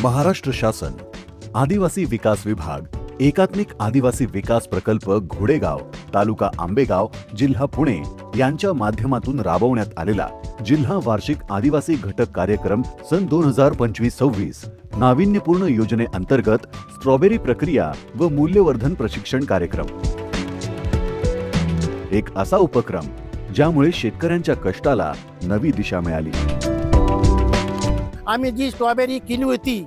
महाराष्ट्र शासन आदिवासी विकास विभाग एकात्मिक आदिवासी विकास प्रकल्प घोडेगाव तालुका आंबेगाव जिल्हा पुणे यांच्या माध्यमातून राबवण्यात आलेला जिल्हा वार्षिक आदिवासी घटक कार्यक्रम सन 2025-26 नाविन्यपूर्ण योजनेअंतर्गत स्ट्रॉबेरी प्रक्रिया व मूल्यवर्धन प्रशिक्षण कार्यक्रम एक असा उपक्रम ज्यामुळे शेतकऱ्यांच्या कष्टाला नवी दिशा मिळाली। आम्ही जी स्ट्रॉबेरी केली होती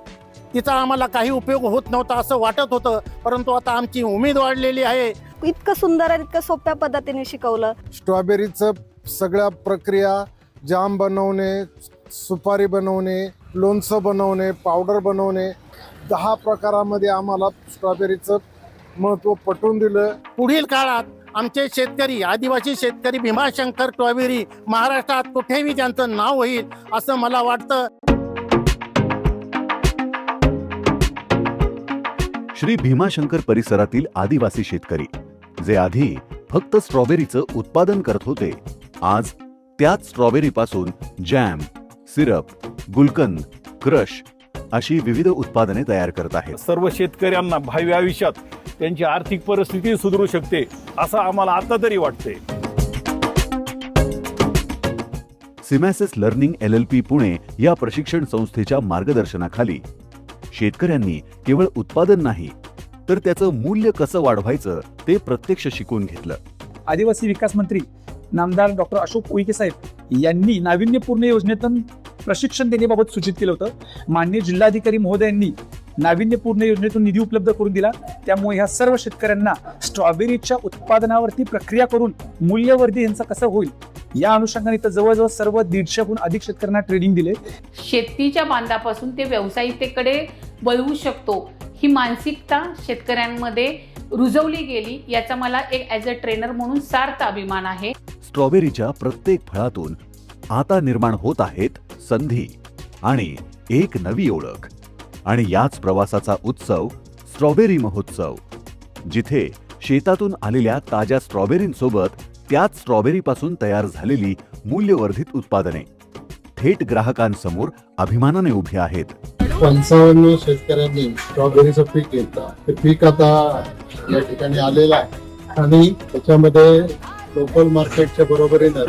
तिचा आम्हाला काही उपयोग होत नव्हता असं वाटत होतं, परंतु आता आमची उमेद वाढलेली आहे। इतकं सुंदर आणि इतकं सोप्या पद्धतीने शिकवलं। स्ट्रॉबेरीचं सगळ्या प्रक्रिया जाम बनवणे, सुपारी बनवणे, लोणचं बनवणे, पावडर बनवणे 10 प्रकारामध्ये आम्हाला स्ट्रॉबेरीचं महत्त्व पटवून दिलं। पुढील काळात आमचे शेतकरी आदिवासी शेतकरी भीमाशंकर स्ट्रॉबेरी महाराष्ट्रात कुठेही त्यांचं नाव होईल असं मला वाटतं। श्री भीमाशंकर परिसरातील आदिवासी शेतकरी जे आधी फक्त स्ट्रॉबेरीचं उत्पादन करत होते, आज त्याच स्ट्रॉबेरीपासून जॅम, सिरप, गुलकंद, क्रश अशी विविध उत्पादने तयार करत आहेत। सर्व शेतकऱ्यांना भावी आयुष्यात त्यांची आर्थिक परिस्थिती सुधारू शकते असं आम्हाला आता तरी वाटते। सिमॅसिस लर्निंग LLP पुणे या प्रशिक्षण संस्थेच्या मार्गदर्शनाखाली शेतकऱ्यांनी केवळ उत्पादन नाही तर त्याचं मूल्य कसं वाढवायचं ते प्रत्यक्ष शिकून घेतलं। आदिवासी विकास मंत्री नामदार डॉक्टर अशोक उईके साहेब यांनी नाविन्यपूर्ण योजनेतून प्रशिक्षण देण्याबाबत सूचित केलं होतं। माननीय जिल्हाधिकारी महोदयांनी नाविन्यपूर्ण योजनेतून निधी उपलब्ध करून दिला, त्यामुळे ह्या सर्व शेतकऱ्यांना स्ट्रॉबेरीच्या उत्पादनावरती प्रक्रिया करून मूल्यवर्धित यांचं कसं होईल या अनुषंगाने तर जवळजवळ सर्व 150हून अधिक शेतकऱ्यांना ट्रेनिंग दिले। शेतीच्या बांधापासून ते व्यावसायिकतेकडे वळवू शकतो ही मानसिकता शेतकऱ्यांमध्ये रुजवली गेली, याचा मला एक ॲज अ ट्रेनर म्हणून सार्थ अभिमान आहे। स्ट्रॉबेरीच्या प्रत्येक फळातून आता निर्माण होत आहेत संधी आणि एक नवी ओळख, आणि याच प्रवासाचा उत्सव स्ट्रॉबेरी महोत्सव, जिथे शेतातून आलेल्या ताज्या स्ट्रॉबेरींसोबत त्याच स्ट्रॉबेरीपासून तयार झालेली मूल्यवर्धित उत्पादने थेट ग्राहकांसमोर अभिमानाने उभी आहेत। 55 शेतकऱ्यांनी स्ट्रॉबेरीचं पीक घेतलं, ते पीक आता या ठिकाणी आलेलं आहे आणि त्याच्यामध्ये लोकल मार्केटच्या बरोबरीनं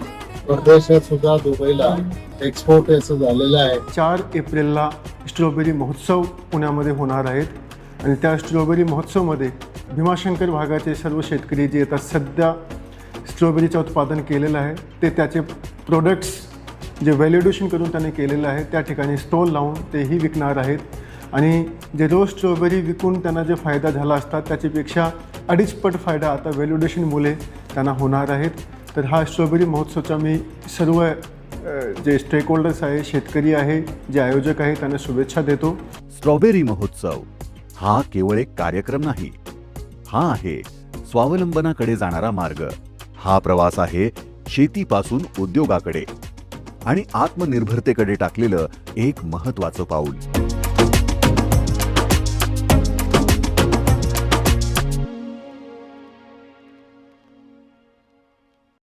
परदेशात सुद्धा दुबईला एक्सपोर्ट असं झालेलं आहे। 4 एप्रिलला स्ट्रॉबेरी महोत्सव पुण्यामध्ये होणार आहेत आणि त्या स्ट्रॉबेरी महोत्सवमध्ये भीमाशंकर भागाचे सर्व शेतकरी जे आता सध्या स्ट्रॉबेरीचं उत्पादन केलेलं आहे ते त्याचे प्रोडक्ट्स जे व्हॅलिडेशन करून त्यांनी केलेलं आहे त्या ठिकाणी स्टॉल लावून तेही विकणार आहेत आणि जे रोज स्ट्रॉबेरी विकून त्यांना जे फायदा झाला असतात त्याच्यापेक्षा 2.5 पट फायदा आता व्हॅलिडेशनमुळे त्यांना होणार आहेत। तर हा स्ट्रॉबेरी महोत्सवचा मी सर्व जे स्टेक होल्डर्स आहे, शेतकरी आहे, जे आयोजक आहे त्यांना शुभेच्छा देतो। स्ट्रॉबेरी महोत्सव हा केवळ एक कार्यक्रम नाही, हा आहे स्वावलंबनाकडे जाणारा मार्ग। हा प्रवास आहे शेतीपासून उद्योगाकडे आणि आत्मनिर्भरतेकडे टाकलेलं एक महत्त्वाचं पाऊल।